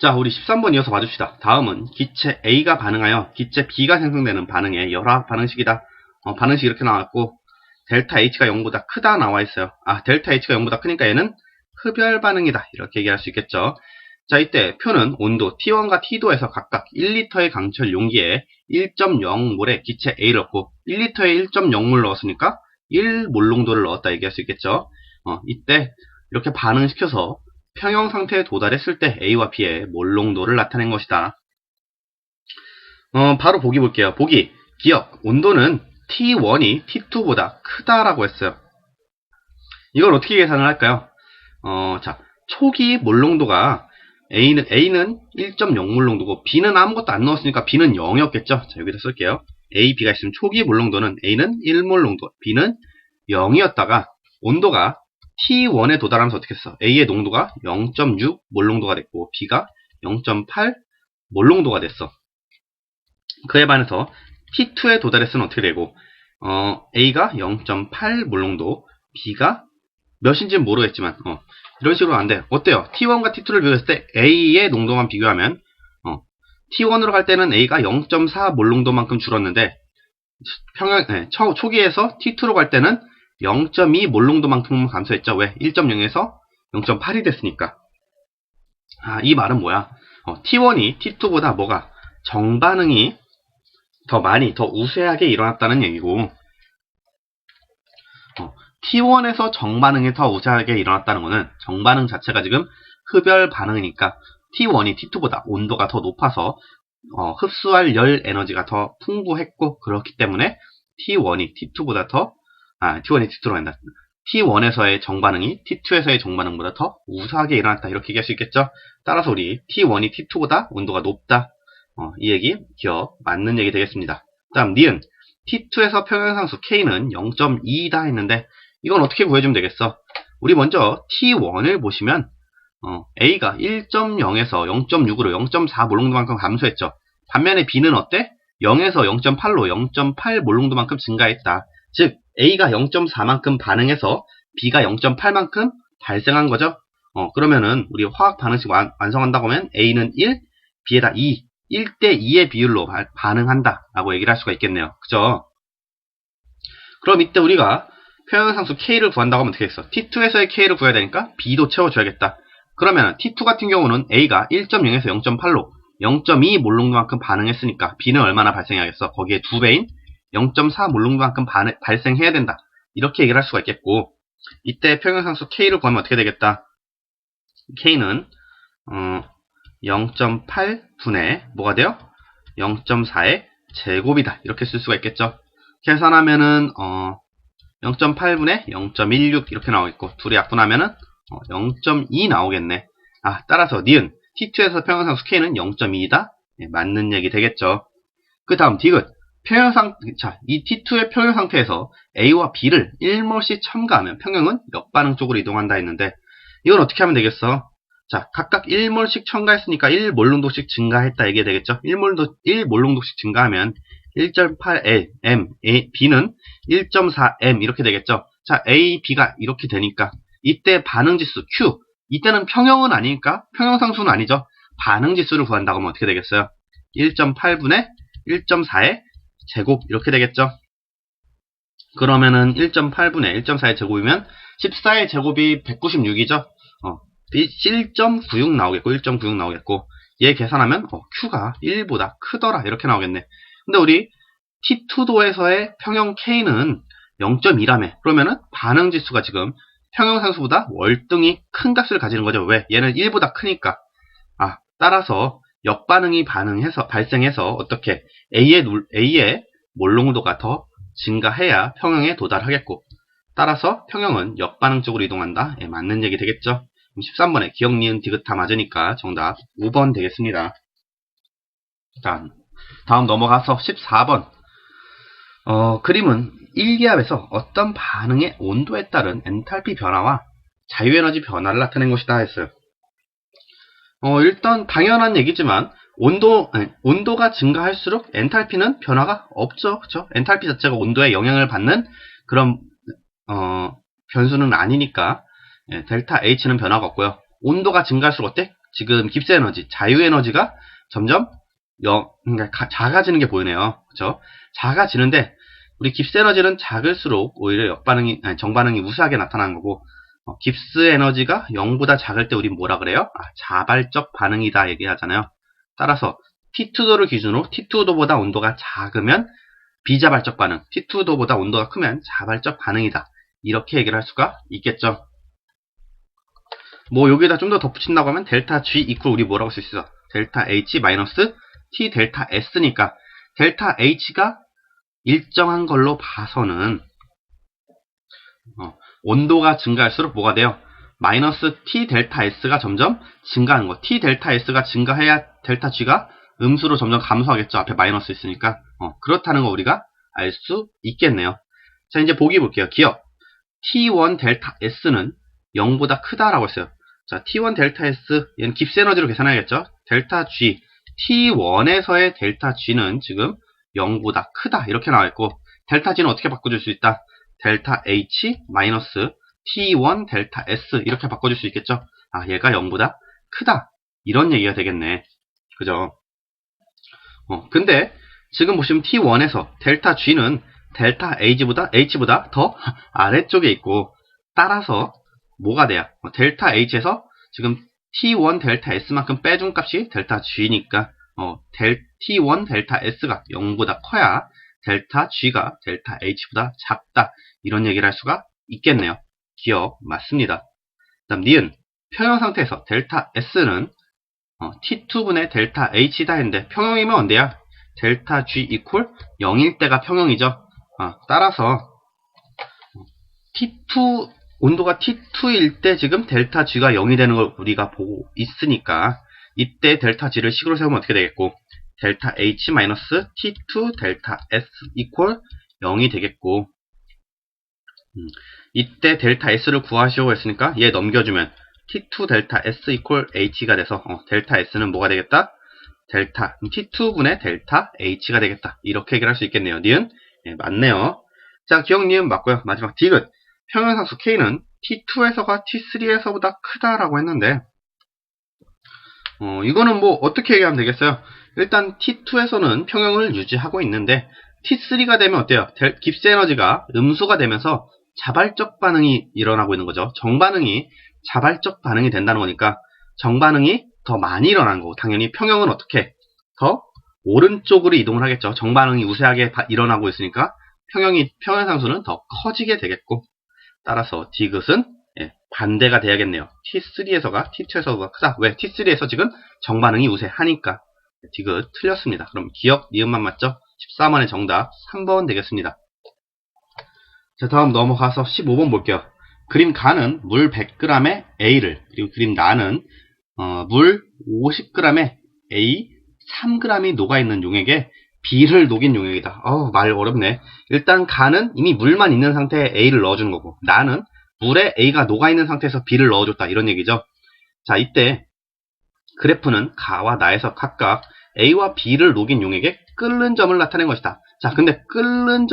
자, 우리 13번 이어서 봐줍시다. 다음은 기체 A가 반응하여 기체 B가 생성되는 반응의 열화학 반응식이다. 반응식 이렇게 나왔고, 델타 H가 0보다 크다 나와 있어요. 델타 H가 0보다 크니까 얘는 흡열 반응이다. 이렇게 얘기할 수 있겠죠. 자, 이때 표는 온도 T1과 T2에서 각각 1리터의 강철 용기에 1.0몰의 기체 A를 넣고 1리터에 1.0몰 넣었으니까 1몰 농도를 넣었다 얘기할 수 있겠죠. 이때 이렇게 반응시켜서 평형 상태에 도달했을 때 A와 B의 몰 농도를 나타낸 것이다. 바로 보기 볼게요. 보기, 기억, 온도는 T1이 T2보다 크다라고 했어요. 이걸 어떻게 계산을 할까요? 자, 초기 몰 농도가 A는 1.0몰 농도고 B는 아무것도 안 넣었으니까 B는 0이었겠죠. 자, 여기다 쓸게요. A, B가 있으면 초기 몰 농도는 A는 1몰 농도, B는 0이었다가 온도가 T1에 도달하면서 어떻게 했어? A의 농도가 0.6몰 농도가 됐고 B가 0.8몰 농도가 됐어. 그에 반해서 T2에 도달했으면 어떻게 되고 A가 0.8몰 농도, B가 몇인지는 모르겠지만 이런 식으로 안 돼. 어때요? T1과 T2를 비교했을 때 A의 농도만 비교하면 T1으로 갈 때는 A가 0.4몰 농도만큼 줄었는데 초기에서 T2로 갈 때는 0.2몰 농도만큼 감소했죠. 왜? 1.0에서 0.8이 됐으니까. 이 말은 뭐야? T1이 T2보다 뭐가? 정반응이 더 많이, 더 우세하게 일어났다는 얘기고, T1에서 정반응이 더 우세하게 일어났다는 거는 정반응 자체가 지금 흡열 반응이니까 T1이 T2보다 온도가 더 높아서 흡수할 열 에너지가 더 풍부했고, 그렇기 때문에 T1이 T2로 간다. T1에서의 정반응이 T2에서의 정반응보다 더 우수하게 일어났다. 이렇게 얘기할 수 있겠죠? 따라서 우리 T1이 T2보다 온도가 높다. 이 얘기 기억, 맞는 얘기 되겠습니다. 다음 니은, T2에서 평형상수 K는 0.2이다 했는데 이건 어떻게 구해주면 되겠어? 우리 먼저 T1을 보시면 A가 1.0에서 0.6으로 0.4몰 농도만큼 감소했죠. 반면에 B는 어때? 0에서 0.8로 0.8몰 농도만큼 증가했다. 즉 A가 0.4만큼 반응해서 B가 0.8만큼 발생한 거죠. 그러면은 우리 화학 반응식 완성한다고 하면 A는 1, B에다 2, 1대2의 비율로 반응한다 라고 얘기를 할 수가 있겠네요. 그죠? 그럼 이때 우리가 평형상수 K를 구한다고 하면 어떻게 했어? T2에서의 K를 구해야 되니까 B도 채워줘야겠다. 그러면 T2 같은 경우는 A가 1.0에서 0.8로 0.2몰 농도만큼 반응했으니까 B는 얼마나 발생해야겠어? 거기에 2배인 0.4몰 농도만큼 발생해야 된다. 이렇게 얘기를 할 수가 있겠고, 이때 평형상수 K를 구하면 어떻게 되겠다? K는 0.8분의 뭐가 돼요? 0.4의 제곱이다. 이렇게 쓸 수가 있겠죠. 계산하면은 0.8분의 0.16 이렇게 나오겠고, 둘이 약분하면은 0.2 나오겠네. 따라서 니은 T2에서 평형상수 K는 0.2이다. 맞는 얘기 되겠죠. 그 다음 디귿, 이 T2의 평형 상태에서 A와 B를 1몰씩 첨가하면 평형은 역반응 쪽으로 이동한다 했는데, 이건 어떻게 하면 되겠어? 자, 각각 1몰씩 첨가했으니까 1몰 농도씩 증가했다 얘기가 되겠죠? 1몰 농도씩 증가하면 1.8M, B는 1.4M 이렇게 되겠죠? 자, A, B가 이렇게 되니까 이때 반응지수 Q, 이때는 평형은 아니니까 평형상수는 아니죠? 반응지수를 구한다고 하면 어떻게 되겠어요? 1.8분의 1.4의 제곱 이렇게 되겠죠? 그러면은 1.8분의 1.4의 제곱이면 14의 제곱이 196이죠? 1.96 나오겠고 1.96 나오겠고, 얘 계산하면 Q가 1보다 크더라 이렇게 나오겠네. 근데 우리 T2도에서의 평형 K는 0.2라며. 그러면은 반응지수가 지금 평형상수보다 월등히 큰 값을 가지는 거죠. 왜? 얘는 1보다 크니까. 따라서 역반응이 발생해서 어떻게 A의 몰 농도가 더 증가해야 평형에 도달하겠고, 따라서 평형은 역반응 쪽으로 이동한다. 맞는 얘기 되겠죠. 13번에 기억, 니은, 디귿 다 맞으니까 정답 5번 되겠습니다. 다음 넘어가서 14번. 그림은 1기압에서 어떤 반응의 온도에 따른 엔탈피 변화와 자유에너지 변화를 나타낸 것이다 했어요. 일단 당연한 얘기지만 온도가 증가할수록 엔탈피는 변화가 없죠. 그쵸? 엔탈피 자체가 온도에 영향을 받는 그런 변수는 아니니까 델타 H는 변화가 없고요. 온도가 증가할수록 어때? 지금 깁스 에너지, 자유 에너지가 점점 그러니까 작아지는 게 보이네요. 그렇죠? 작아지는데 우리 깁스 에너지는 작을수록 오히려 정반응이 우세하게 나타나는 거고, 깁스 에너지가 0보다 작을 때 우린 뭐라 그래요? 자발적 반응이다 얘기하잖아요. 따라서 T2도를 기준으로 T2도보다 온도가 작으면 비자발적 반응, T2도보다 온도가 크면 자발적 반응이다. 이렇게 얘기를 할 수가 있겠죠. 뭐 여기에다 좀 더 덧붙인다고 하면 델타 G 이퀄 우리 뭐라고 쓸 수 있어? 델타 H 마이너스 T 델타 S니까 델타 H가 일정한 걸로 봐서는 온도가 증가할수록 뭐가 돼요? 마이너스 T 델타 S가 점점 증가하는 거. T 델타 S가 증가해야 델타 G가 음수로 점점 감소하겠죠. 앞에 마이너스 있으니까. 그렇다는 거 우리가 알 수 있겠네요. 자, 이제 보기 볼게요. 기억. T1 델타 S는 0보다 크다라고 했어요. 자, T1 델타 S, 얘는 깁스 에너지로 계산해야겠죠. 델타 G, T1에서의 델타 G는 지금 0보다 크다. 이렇게 나와있고, 델타 G는 어떻게 바꿔줄 수 있다? 델타 H 마이너스 T1 델타 S 이렇게 바꿔줄 수 있겠죠. 얘가 0보다 크다. 이런 얘기가 되겠네. 그죠? 근데 지금 보시면 T1에서 델타 G는 델타 H보다 더 아래쪽에 있고, 따라서 뭐가 돼요? 델타 H에서 지금 T1 델타 S만큼 빼준 값이 델타 G니까 T1 델타 S가 0보다 커야 델타 G가 델타 H보다 작다. 이런 얘기를 할 수가 있겠네요. 기억 맞습니다. 다음 니은 평형 상태에서 델타 S는 T2분의 델타 H다 했는데 평형이면 언제야? 델타 G 이퀄 0일 때가 평형이죠. 따라서 T2 온도가 T2일 때 지금 델타 G가 0이 되는 걸 우리가 보고 있으니까 이때 델타 G를 식으로 세우면 어떻게 되겠고, 델타 H 마이너스 T2 델타 S 이퀄 0이 되겠고, 이때 델타 S를 구하시려고 했으니까 얘 넘겨주면 T2 델타 S 이퀄 H가 돼서 델타 S는 뭐가 되겠다? 델타 T2분의 델타 H가 되겠다. 이렇게 얘기를 할 수 있겠네요. 니은 맞네요. 자, 기억 니은 맞고요. 마지막 디귿 평형상수 K는 T2에서가 T3에서보다 크다라고 했는데, 이거는 뭐 어떻게 얘기하면 되겠어요? 일단 T2에서는 평형을 유지하고 있는데 T3가 되면 어때요? 깁스 에너지가 음수가 되면서 자발적 반응이 일어나고 있는 거죠. 정반응이 자발적 반응이 된다는 거니까 정반응이 더 많이 일어나는 거고, 당연히 평형은 어떻게? 더 오른쪽으로 이동을 하겠죠. 정반응이 우세하게 일어나고 있으니까 평형상수는 더 커지게 되겠고, 따라서 디귿은 반대가 돼야겠네요. T3에서가 T2에서가 크다. 왜? T3에서 지금 정반응이 우세하니까. 디귿 틀렸습니다. 그럼 기억, 니은만 맞죠? 14번의 정답 3번 되겠습니다. 자, 다음 넘어가서 15번 볼게요. 그림 가는 물 100g에 A를, 그리고 그림 나는 물 50g에 A 3g이 녹아있는 용액에 B를 녹인 용액이다. 말 어렵네. 일단 가는 이미 물만 있는 상태에 A를 넣어주는 거고, 나는 물에 A가 녹아있는 상태에서 B를 넣어줬다. 이런 얘기죠. 자, 이때 그래프는 가와 나에서 각각 A와 B를 녹인 용액에 끓는 점을 나타낸 것이다. 자, 근데 끓는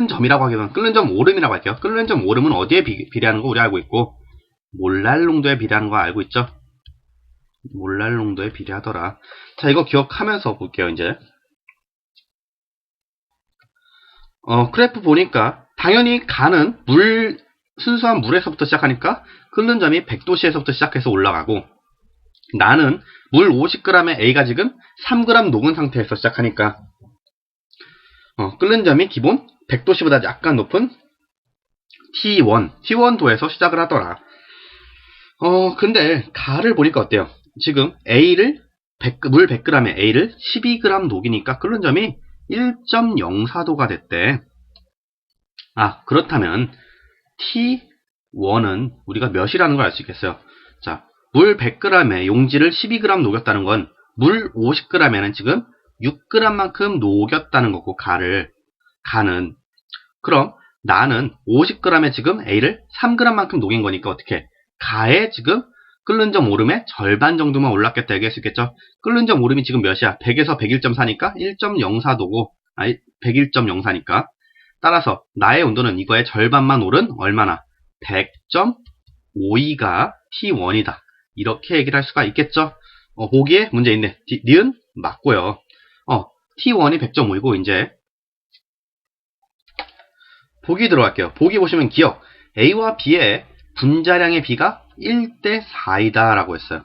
점이라고 하기보다는 끓는 점 오름이라고 할게요. 끓는 점 오름은 어디에 비례하는 거 우리 알고 있고, 몰랄 농도에 비례하는 거 알고 있죠? 몰랄 농도에 비례하더라. 자, 이거 기억하면서 볼게요, 이제. 그래프 보니까 당연히 가는 순수한 물에서부터 시작하니까 끓는 점이 100도씨에서부터 시작해서 올라가고, 나는 물 50g에 A가 지금 3g 녹은 상태에서 시작하니까 끓는 점이 기본 100도씨보다 약간 높은 T1도에서 시작을 하더라. 근데 가를 보니까 어때요? 지금 물 100g에 A를 12g 녹이니까 끓는 점이 1.04도가 됐대. 그렇다면 T1은 우리가 몇이라는 걸 알 수 있겠어요? 자, 물 100g에 용지를 12g 녹였다는 건 물 50g에는 지금 6g만큼 녹였다는 거고, 가는. 그럼 나는 50g에 지금 A를 3g만큼 녹인 거니까 어떻게? 가에 지금 끓는 점 오름의 절반 정도만 올랐겠다 얘기할 수 있겠죠? 끓는 점 오름이 지금 몇이야? 100에서 101.4니까 1.04도고, 101.04니까. 따라서 나의 온도는 이거의 절반만 오른 얼마나? 100.52가 T1이다. 이렇게 얘기를 할 수가 있겠죠. 보기에 문제 있네. 니은 맞고요. T1이 100.5이고 이제 보기 들어갈게요. 보기 보시면 기억 A와 B의 분자량의 B가 1대 4이다 라고 했어요.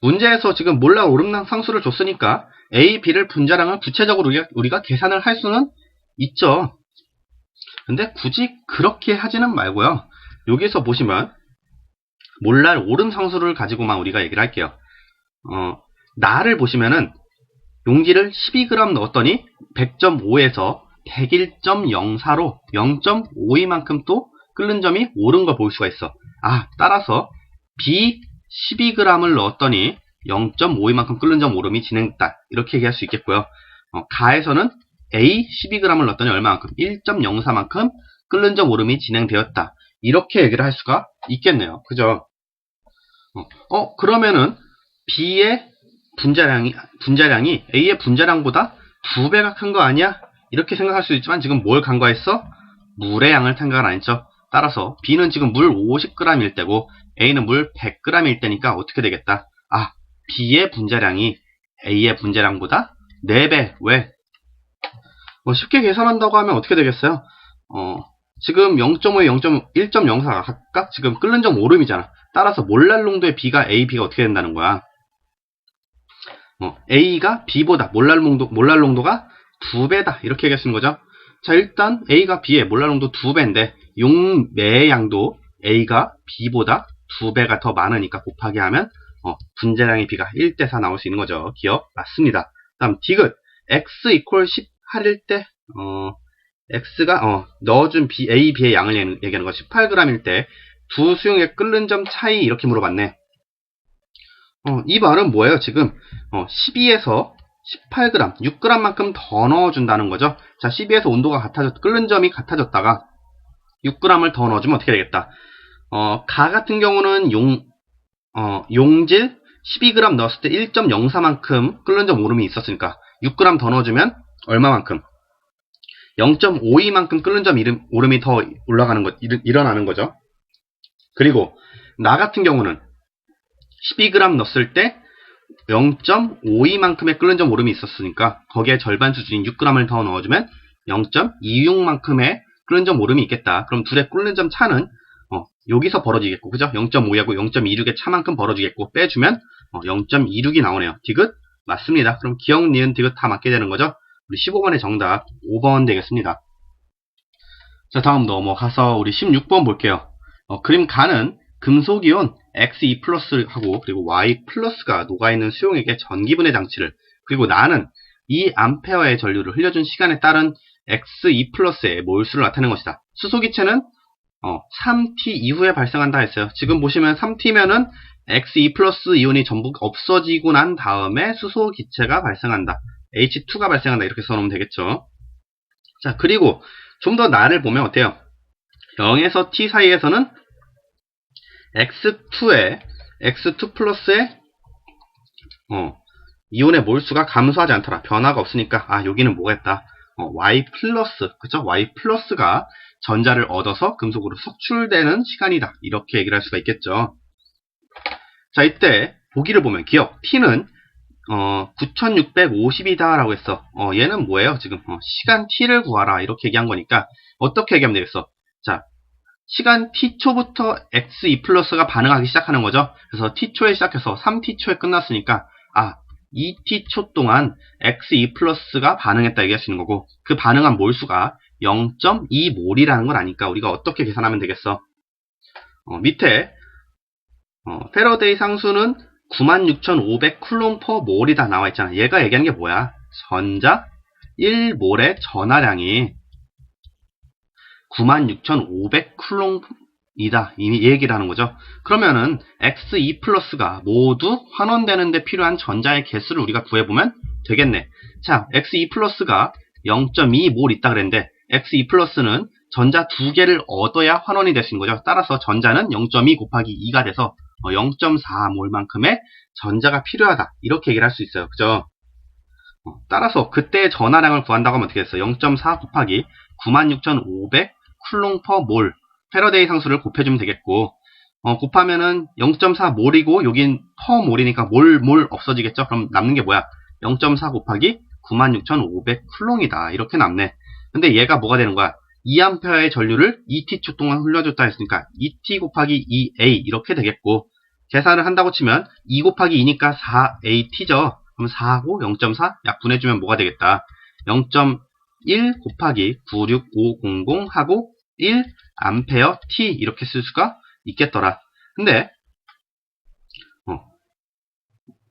문제에서 지금 몰라 오름락 상수를 줬으니까 A, B를 분자량을 구체적으로 우리가 계산을 할 수는 있죠. 근데 굳이 그렇게 하지는 말고요. 여기서 보시면 몰랄 오름 상수를 가지고만 우리가 얘기를 할게요. 나를 보시면은 용기를 12g 넣었더니 100.5에서 101.04로 0.52만큼 또 끓는 점이 오른 걸 볼 수가 있어. 따라서 B 12g을 넣었더니 0.52만큼 끓는 점 오름이 진행됐다. 이렇게 얘기할 수 있겠고요. 가에서는 A 12g을 넣었더니 얼마만큼? 1.04만큼 끓는 점 오름이 진행되었다. 이렇게 얘기를 할 수가 있겠네요. 그죠? 그러면은 B의 분자량이 A의 분자량보다 2배가 큰 거 아니야? 이렇게 생각할 수 있지만 지금 뭘 간과했어? 물의 양을 생각을 안 했죠. 따라서 B는 지금 물 50g일 때고 A는 물 100g일 때니까 어떻게 되겠다? B의 분자량이 A의 분자량보다 4배. 왜? 쉽게 계산한다고 하면 어떻게 되겠어요? 지금 0.5에 1.04가 각각 지금 끓는 점 오름이잖아. 따라서 몰랄 농도의 B가 A, B가 어떻게 된다는 거야? A가 B보다 몰랄 농도가 2배다. 이렇게 얘기할 수 있는 거죠. 자, 일단 A가 B의 몰랄 농도 2배인데 용매의 양도 A가 B보다 2배가 더 많으니까 곱하기 하면 분자량의 B가 1대 4 나올 수 있는 거죠. 기억 맞습니다. 다음 디귿 X 이퀄 18일 때 X가 넣어준 A, B의 양을 얘기하는 거 18g일 때 두 수용의 끓는 점 차이 이렇게 물어봤네. 이 말은 뭐예요? 지금 12에서 18g, 6g만큼 더 넣어준다는 거죠. 자, 12에서 온도가 끓는 점이 같아졌다가 6g을 더 넣어주면 어떻게 되겠다? 가 같은 경우는 용질 12g 넣었을 때 1.04만큼 끓는 점 오름이 있었으니까 6g 더 넣어주면 얼마만큼? 0.52만큼 끓는 점 오름이 더 일어나는 거죠. 그리고 나 같은 경우는 12g 넣었을 때 0.52만큼의 끓는 점 오름이 있었으니까 거기에 절반 수준인 6g을 더 넣어주면 0.26만큼의 끓는 점 오름이 있겠다. 그럼 둘의 끓는 점 차는 여기서 벌어지겠고, 그죠? 0.5하고 0.26의 차만큼 벌어지겠고, 빼주면 0.26이 나오네요. 디귿 맞습니다. 그럼 기억, 니은, 디귿 다 맞게 되는 거죠? 우리 15번의 정답 5번 되겠습니다. 자, 다음 넘어가서 우리 16번 볼게요. 그림 가는 금속이온 X2+하고 그리고 Y+가 녹아있는 수용액의 전기분해 장치를, 그리고 나는 2A의 전류를 흘려준 시간에 따른 X2+의 몰수를 나타낸 것이다. 수소기체는 3t 이후에 발생한다 했어요. 지금 보시면 3t면은 X2+ 이온이 전부 없어지고 난 다음에 수소기체가 발생한다. H2가 발생한다. 이렇게 써놓으면 되겠죠. 자, 그리고 좀 더 나를 보면 어때요? 0에서 t 사이에서는 X2+의 이온의 몰수가 감소하지 않더라. 변화가 없으니까 여기는 뭐겠다? Y+, 그쵸? Y+가 전자를 얻어서 금속으로 석출되는 시간이다. 이렇게 얘기를 할 수가 있겠죠. 자, 이때 보기를 보면 기억 T는 9650이다 라고 했어. 얘는 뭐예요? 지금 시간 T를 구하라 이렇게 얘기한 거니까 어떻게 얘기하면 되겠어? 자, 시간 T초부터 X2+가 반응하기 시작하는 거죠. 그래서 T초에 시작해서 3T초에 끝났으니까 2T초 동안 X2+가 반응했다 얘기할 수 있는 거고, 그 반응한 몰수가 0.2몰이라는 걸 아니까 우리가 어떻게 계산하면 되겠어? 밑에 패러데이 상수는 96,500쿨롬/몰이다 나와 있잖아. 얘가 얘기하는 게 뭐야? 전자 1몰의 전하량이 96,500쿨롬이다. 이 얘기를 하는 거죠. 그러면은 X2+가 모두 환원되는데 필요한 전자의 개수를 우리가 구해보면 되겠네. 자, X2+가 0.2몰 있다 그랬는데 X2+는 전자 2개를 얻어야 환원이 될 수 있는 거죠. 따라서 전자는 0.2 곱하기 2가 돼서 0.4몰만큼의 전자가 필요하다. 이렇게 얘기를 할 수 있어요. 그죠? 따라서 그때의 전하량을 구한다고 하면 어떻게 됐어? 0.4 곱하기 96,500쿨롬/몰 패러데이 상수를 곱해주면 되겠고, 곱하면은 0.4 몰이고 여긴 퍼 몰이니까 몰 없어지겠죠? 그럼 남는 게 뭐야? 0.4 곱하기 96,500 쿨롱이다. 이렇게 남네. 근데 얘가 뭐가 되는 거야? 2A의 전류를 2T초 동안 흘려줬다 했으니까 2T 곱하기 2A 이렇게 되겠고, 계산을 한다고 치면 2 곱하기 2니까 4AT죠. 그럼 4하고 0.4 약분해주면 뭐가 되겠다? 0.1 곱하기 96500 하고 1 암페어 T 이렇게 쓸 수가 있겠더라. 근데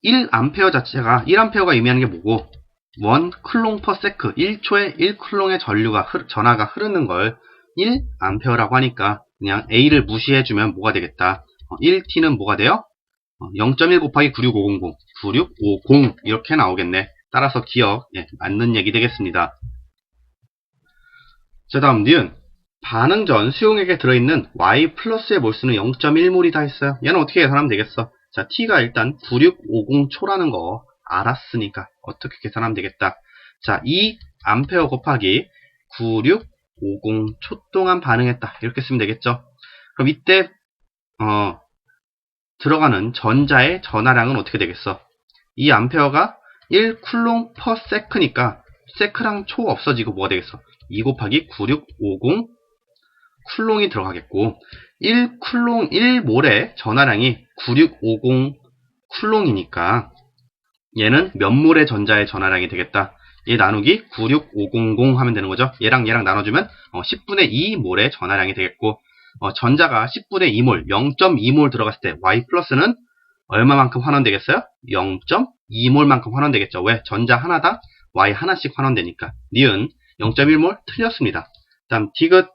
1암페어 자체가 1암페어가 의미하는 게 뭐고 1 쿨롱 퍼 세크 1초에 1쿨롱의 전하가 흐르는 걸 1암페어라고 하니까 그냥 A를 무시해주면 뭐가 되겠다. 1T는 뭐가 돼요? 0.1 곱하기 96500 9650 이렇게 나오겠네. 따라서 기억 맞는 얘기 되겠습니다. 자, 다음 니은 반응 전 수용액에 들어있는 Y 플러스의 몰수는 0.1몰이다 했어요. 얘는 어떻게 계산하면 되겠어? 자, T가 일단 9650초라는 거 알았으니까 어떻게 계산하면 되겠다. 자, 2A 곱하기 9650초 동안 반응했다. 이렇게 쓰면 되겠죠. 그럼 이때 들어가는 전자의 전하량은 어떻게 되겠어? 2A가 1쿨롱 퍼 세크니까 세크랑 초 없어지고 뭐가 되겠어? 2 곱하기 9650 쿨롱이 들어가겠고 1쿨롱 1몰의 전하량이 9650 쿨롱이니까 얘는 몇 몰의 전자의 전하량이 되겠다. 얘 나누기 96500 하면 되는 거죠. 얘랑 나눠주면 10분의 2몰의 전하량이 되겠고 전자가 10분의 2몰 0.2몰 들어갔을 때 Y 플러스는 얼마만큼 환원되겠어요? 0.2몰만큼 환원되겠죠. 왜? 전자 하나당 Y 하나씩 환원되니까. 니은 0.1몰 틀렸습니다. 다음 디귿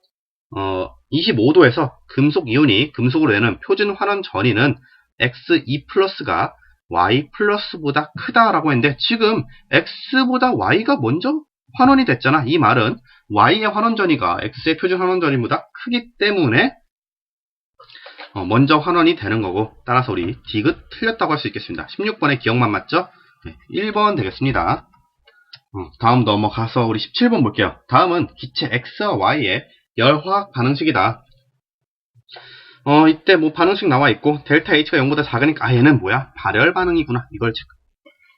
25도에서 금속 이온이 금속으로 내는 표준 환원 전위는 X2 플러스가 Y 플러스보다 크다라고 했는데 지금 X보다 Y가 먼저 환원이 됐잖아. 이 말은 Y의 환원 전위가 X의 표준 환원 전위보다 크기 때문에 먼저 환원이 되는 거고, 따라서 우리 디귿 틀렸다고 할 수 있겠습니다. 16번의 기억만 맞죠? 네, 1번 되겠습니다. 다음 넘어가서 우리 17번 볼게요. 다음은 기체 X와 Y의 열화학 반응식이다. 이때 뭐 반응식 나와 있고 델타 H가 0보다 작으니까 얘는 뭐야? 발열 반응이구나. 이걸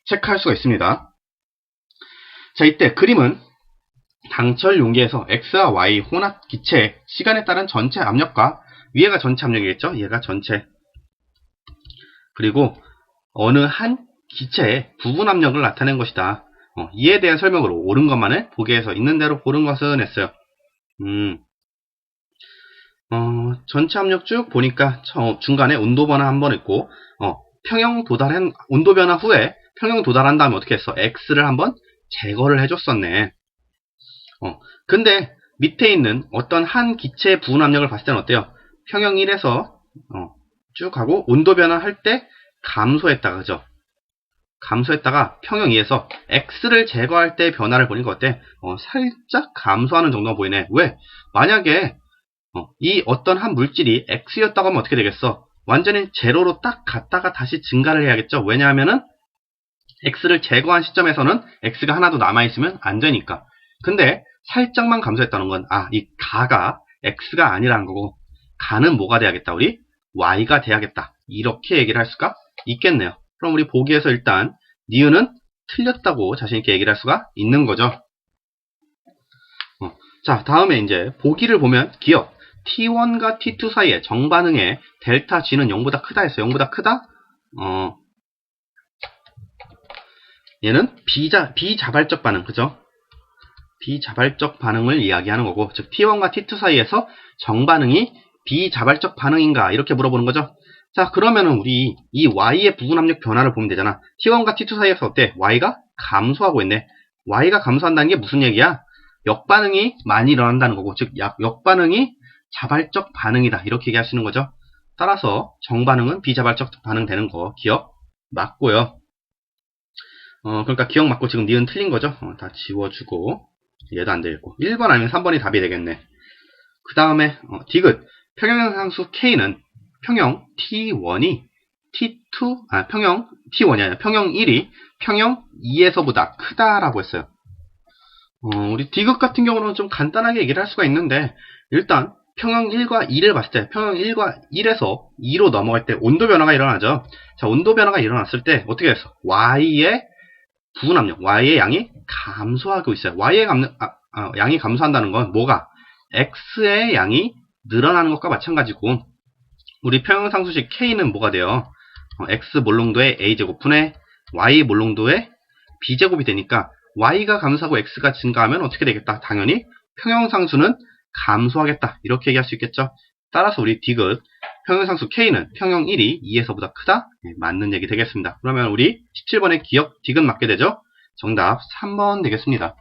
체크할 수가 있습니다. 자, 이때 그림은 당철 용기에서 X와 Y 혼합 기체의 시간에 따른 전체 압력과 위에가 전체 압력이겠죠? 얘가 전체. 그리고 어느 한 기체의 부분 압력을 나타낸 것이다. 이에 대한 설명으로 옳은 것만을 보기에서 있는 대로 고른 것은 했어요. 전체 압력 쭉 보니까 중간에 온도 변화 한번 있고 평형 도달한 온도 변화 후에 평형 도달한 다음에 어떻게 했어? X를 한번 제거를 해줬었네. 근데 밑에 있는 어떤 한 기체의 부분 압력을 봤을 때는 어때요? 평형 1에서 쭉 가고 온도 변화할 때 감소했다, 그죠? 감소했다가 평형 2에서 X를 제거할 때 변화를 보니까 어때? 살짝 감소하는 정도가 보이네. 왜? 만약에 이 어떤 한 물질이 X였다고 하면 어떻게 되겠어? 완전히 제로로 딱 갔다가 다시 증가를 해야겠죠? 왜냐하면은 X를 제거한 시점에서는 X가 하나도 남아있으면 안 되니까. 근데 살짝만 감소했다는 건 이 가가 X가 아니라는 거고, 가는 뭐가 돼야겠다? 우리 Y가 돼야겠다. 이렇게 얘기를 할 수가 있겠네요. 그럼 우리 보기에서 일단 니은은 틀렸다고 자신있게 얘기를 할 수가 있는 거죠. 자, 다음에 이제 보기를 보면 기억 T1과 T2 사이의 정반응의 델타 G는 0보다 크다 했어요. 0보다 크다? 얘는 비자발적 반응, 그죠? 비자발적 반응을 이야기하는 거고, 즉 T1과 T2 사이에서 정반응이 비자발적 반응인가 이렇게 물어보는 거죠. 자, 그러면은 우리 이 Y의 부분 압력 변화를 보면 되잖아. T1과 T2 사이에서 어때? Y가 감소하고 있네. Y가 감소한다는 게 무슨 얘기야? 역반응이 많이 일어난다는 거고, 즉 역반응이 자발적 반응이다 이렇게 얘기하시는 거죠. 따라서 정반응은 비자발적 반응 되는 거 기억 맞고요. 그러니까 기억 맞고 지금 니은 틀린 거죠. 다 지워주고 얘도 안 되겠고 1번 아니면 3번이 답이 되겠네. 그 다음에 디귿 평형상수 K는 평형 T1이 T2 평형 T1이 아니라 평형 1이 평형 2에서보다 크다라고 했어요. 우리 디귿 같은 경우는 좀 간단하게 얘기를 할 수가 있는데, 일단 평형 1과 2를 봤을 때 평형 1과 1에서 2로 넘어갈 때 온도 변화가 일어나죠. 자, 온도 변화가 일어났을 때 어떻게 됐어? Y의 부분 압력, Y의 양이 감소하고 있어요. Y의 양이 감소한다는 건 뭐가? X의 양이 늘어나는 것과 마찬가지고 우리 평형상수식 K는 뭐가 돼요? X 몰롱도의 A제곱분의 Y 몰롱도의 B제곱이 되니까 Y가 감소하고 X가 증가하면 어떻게 되겠다? 당연히 평형상수는 감소하겠다. 이렇게 얘기할 수 있겠죠. 따라서 우리 디귿 평형상수 K는 평형 1이 2에서보다 크다? 네, 맞는 얘기 되겠습니다. 그러면 우리 17번의 기억 디귿 맞게 되죠? 정답 3번 되겠습니다.